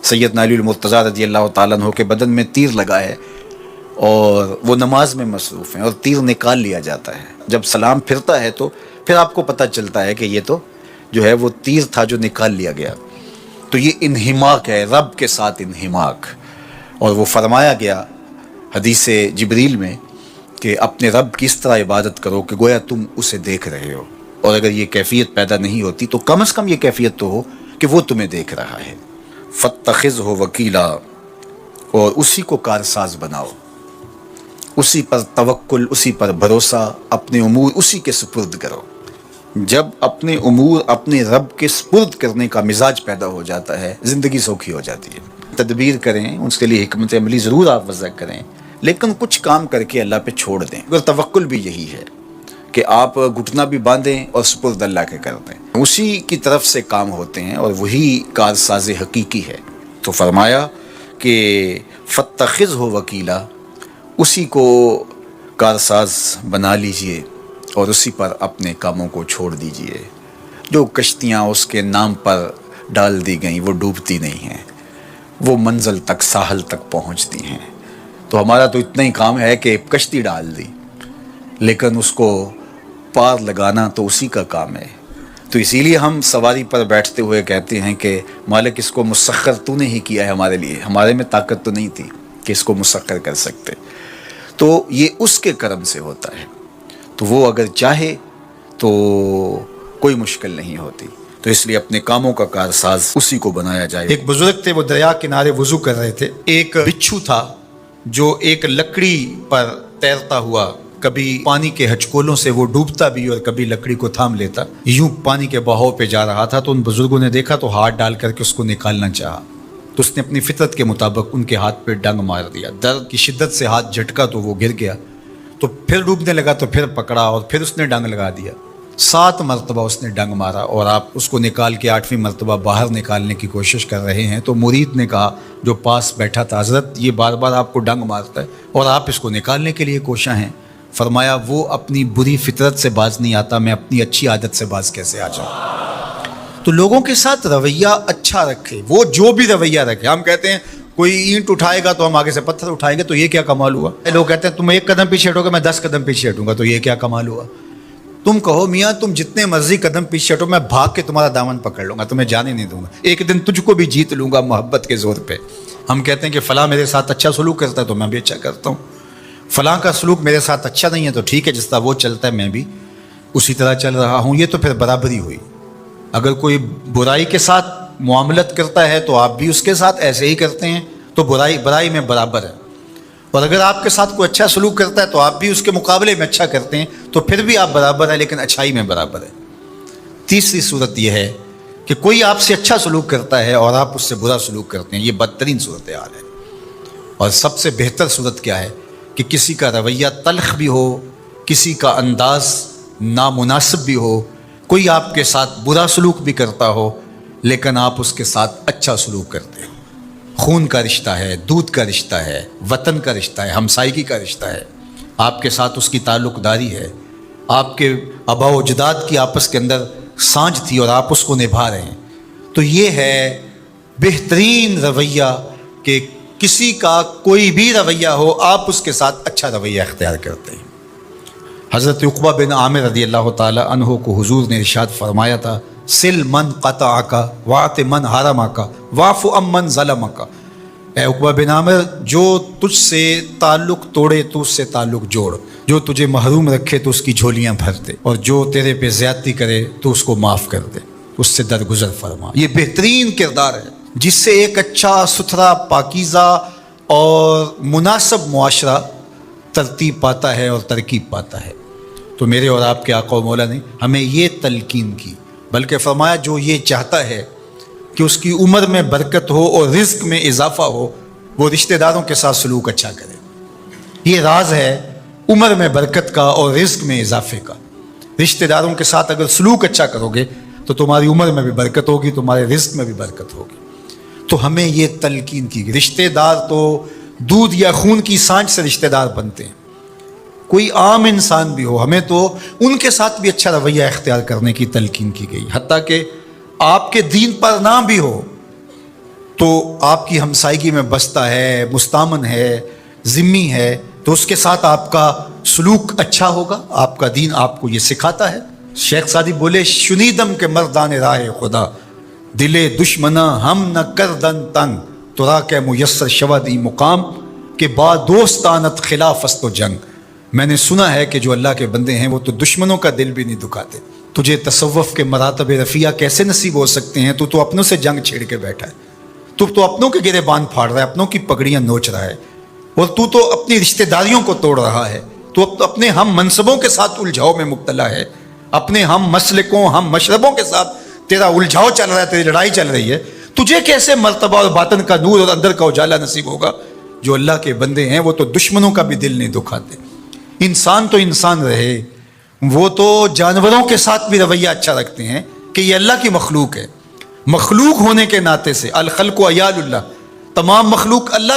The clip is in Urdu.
سیدنا علی المرتضیٰ رضی اللہ تعالیٰ عنہ کے بدن میں تیر لگا ہے اور وہ نماز میں مصروف ہیں اور تیر نکال لیا جاتا ہے. جب سلام پھرتا ہے تو پھر آپ کو پتہ چلتا ہے کہ یہ تو جو ہے وہ تیر تھا جو نکال لیا گیا. تو یہ انہماک ہے، رب کے ساتھ انہماک. اور وہ فرمایا گیا حدیث جبریل میں کہ اپنے رب کی اس طرح عبادت کرو کہ گویا تم اسے دیکھ رہے ہو. اور اگر یہ کیفیت پیدا نہیں ہوتی تو کم از کم یہ کیفیت تو ہو کہ وہ تمہیں دیکھ رہا ہے. فاتخذہ وکیلا، اور اسی کو کارساز بناؤ، اسی پر توکل، اسی پر بھروسہ، اپنے امور اسی کے سپرد کرو. جب اپنے امور اپنے رب کے سپرد کرنے کا مزاج پیدا ہو جاتا ہے زندگی سوکھی ہو جاتی ہے. تدبیر کریں، اس کے لیے حکمت عملی ضرور آپ وضع کریں، لیکن کچھ کام کر کے اللہ پہ چھوڑ دیں. اگر توکل بھی یہی ہے کہ آپ گھٹنا بھی باندھیں اور سپرد اللہ کے کر دیں. اسی کی طرف سے کام ہوتے ہیں اور وہی کارساز حقیقی ہے. تو فرمایا کہ فاتخذہ وکیلا، اسی کو کارساز بنا لیجئے اور اسی پر اپنے کاموں کو چھوڑ دیجئے. جو کشتیاں اس کے نام پر ڈال دی گئیں وہ ڈوبتی نہیں ہیں، وہ منزل تک، ساحل تک پہنچتی ہیں. تو ہمارا تو اتنا ہی کام ہے کہ کشتی ڈال دی، لیکن اس کو پار لگانا تو اسی کا کام ہے. تو اسی لیے ہم سواری پر بیٹھتے ہوئے کہتے ہیں کہ مالک اس کو مسخر تو نے ہی کیا ہے ہمارے لیے، ہمارے میں طاقت تو نہیں تھی کہ اس کو مسخر کر سکتے. تو یہ اس کے کرم سے ہوتا ہے. تو وہ اگر چاہے تو کوئی مشکل نہیں ہوتی. تو اس لیے اپنے کاموں کا کارساز اسی کو بنایا جائے. ایک بزرگ تھے، وہ دریا کنارے وضو کر رہے تھے. ایک بچھو تھا جو ایک لکڑی پر تیرتا ہوا، کبھی پانی کے ہچکولوں سے وہ ڈوبتا بھی اور کبھی لکڑی کو تھام لیتا. یوں پانی کے بہاؤ پہ جا رہا تھا تو ان بزرگوں نے دیکھا تو ہاتھ ڈال کر کے اس کو نکالنا چاہا. تو اس نے اپنی فطرت کے مطابق ان کے ہاتھ پہ ڈنگ مار دیا. درد کی شدت سے ہاتھ جھٹکا تو وہ گر گیا. تو پھر ڈوبنے لگا تو پھر پکڑا اور پھر اس نے ڈنگ لگا دیا. 7 مرتبہ اس نے ڈنگ مارا اور آپ اس کو نکال کے 8ویں مرتبہ باہر نکالنے کی کوشش کر رہے ہیں. تو مرید نے کہا جو پاس بیٹھا تھا، حضرت یہ بار بار آپ کو ڈنگ مارتا ہے اور آپ اس کو نکالنے کے لیے کوشاں ہیں. فرمایا وہ اپنی بری فطرت سے باز نہیں آتا، میں اپنی اچھی عادت سے باز کیسے آ جاؤں. تو لوگوں کے ساتھ رویہ اچھا رکھے، وہ جو بھی رویہ رکھے. ہم کہتے ہیں کوئی اینٹ اٹھائے گا تو ہم آگے سے پتھر اٹھائیں گے، تو یہ کیا کمال ہوا. لوگ کہتے ہیں تم 1 قدم پیچھے ہٹو گے میں 10 قدم پیچھے ہٹوں گا، تو یہ کیا کمال ہوا. تم کہو میاں تم جتنے مرضی قدم پیچھے ہٹو، میں بھاگ کے تمہارا دامن پکڑ لوں گا، تمہیں جانے نہیں دوں گا، ایک دن تجھ کو بھی جیت لوں گا محبت کے زور پہ. ہم کہتے ہیں کہ فلاں میرے ساتھ اچھا سلوک کرتا ہے تو میں بھی اچھا کرتا ہوں، فلاں کا سلوک میرے ساتھ اچھا نہیں ہے تو ٹھیک ہے، جس طرح وہ چلتا ہے میں بھی اسی طرح چل رہا ہوں. یہ تو پھر برابری ہوئی. اگر کوئی برائی کے ساتھ معاملت کرتا ہے تو آپ بھی اس کے ساتھ ایسے ہی کرتے ہیں، تو برائی میں برابر ہے. اور اگر آپ کے ساتھ کوئی اچھا سلوک کرتا ہے تو آپ بھی اس کے مقابلے میں اچھا کرتے ہیں، تو پھر بھی آپ برابر ہیں لیکن اچھائی میں برابر ہے. تیسری صورت یہ ہے کہ کوئی آپ سے اچھا سلوک کرتا ہے اور آپ اس سے برا سلوک کرتے ہیں، یہ بدترین صورتحال ہے. اور سب سے بہتر صورت کیا ہے کہ کسی کا رویہ تلخ بھی ہو، کسی کا انداز نامناسب بھی ہو، کوئی آپ کے ساتھ برا سلوک بھی کرتا ہو لیکن آپ اس کے ساتھ اچھا سلوک کرتے ہو. خون کا رشتہ ہے، دودھ کا رشتہ ہے، وطن کا رشتہ ہے، ہمسائیگی کا رشتہ ہے، آپ کے ساتھ اس کی تعلق داری ہے، آپ کے آباء و اجداد کی آپس کے اندر سانجھ تھی اور آپ اس کو نبھا رہے ہیں. تو یہ ہے بہترین رویہ کہ کسی کا کوئی بھی رویہ ہو آپ اس کے ساتھ اچھا رویہ اختیار کرتے ہیں. حضرت عقبہ بن عامر رضی اللہ تعالی عنہ کو حضور نے ارشاد فرمایا تھا سل من قطعک واعط من حرمک واعف عن من ظلمک. اے عقبہ بن عامر، جو تجھ سے تعلق توڑے تو اس سے تعلق جوڑ، جو تجھے محروم رکھے تو اس کی جھولیاں بھر دے، اور جو تیرے پہ زیادتی کرے تو اس کو معاف کر دے، اس سے درگزر فرما. یہ بہترین کردار ہے جس سے ایک اچھا ستھرا پاکیزہ اور مناسب معاشرہ ترتیب پاتا ہے اور ترکیب پاتا ہے. تو میرے اور آپ کے آقا و مولا نے ہمیں یہ تلقین کی، بلکہ فرمایا جو یہ چاہتا ہے کہ اس کی عمر میں برکت ہو اور رزق میں اضافہ ہو، وہ رشتہ داروں کے ساتھ سلوک اچھا کرے. یہ راز ہے عمر میں برکت کا اور رزق میں اضافے کا. رشتہ داروں کے ساتھ اگر سلوک اچھا کرو گے تو تمہاری عمر میں بھی برکت ہوگی، تمہارے رزق میں بھی برکت ہوگی. تو ہمیں یہ تلقین کی، رشتہ دار تو دودھ یا خون کی سانجھ سے رشتہ دار بنتے ہیں، کوئی عام انسان بھی ہو، ہمیں تو ان کے ساتھ بھی اچھا رویہ اختیار کرنے کی تلقین کی گئی. حتیٰ کہ آپ کے دین پر نہ بھی ہو تو آپ کی ہمسائیگی میں بستا ہے، مستامن ہے، ذمی ہے، تو اس کے ساتھ آپ کا سلوک اچھا ہوگا. آپ کا دین آپ کو یہ سکھاتا ہے. شیخ سعدی بولے شنیدم کے مردان راہ خدا، دلے دشمنا ہم نہ کردن تنگ، تو را کے میسر شودی مقام کہ با دوستانت خلاف است و جنگ. میں نے سنا ہے کہ جو اللہ کے بندے ہیں وہ تو دشمنوں کا دل بھی نہیں دکھاتے. تجھے تصوف کے مراتب رفیع کیسے نصیب ہو سکتے ہیں؟ تو اپنوں سے جنگ چھیڑ کے بیٹھا ہے. تو اپنوں کے گرے باندھ پھاڑ رہا ہے، اپنوں کی پگڑیاں نوچ رہا ہے، اور تو اپنی رشتہ داریوں کو توڑ رہا ہے. تو اپنے ہم منصبوں کے ساتھ الجھاؤ میں مبتلا ہے، اپنے ہم مسلکوں ہم مشربوں کے ساتھ تیرا الجھاؤ چل رہا ہے، تیری لڑائی چل رہی ہے. تجھے کیسے مرتبہ اور باطن کا نور اور اندر کا اجالا نصیب ہوگا؟ جو اللہ کے بندے ہیں وہ تو دشمنوں کا بھی دل نہیں دکھاتے. انسان تو انسان رہے، وہ تو جانوروں کے ساتھ بھی رویہ اچھا رکھتے ہیں کہ یہ اللہ کی مخلوق ہے. مخلوق ہونے کے ناطے سے الخلق عیال اللہ، تمام مخلوق اللہ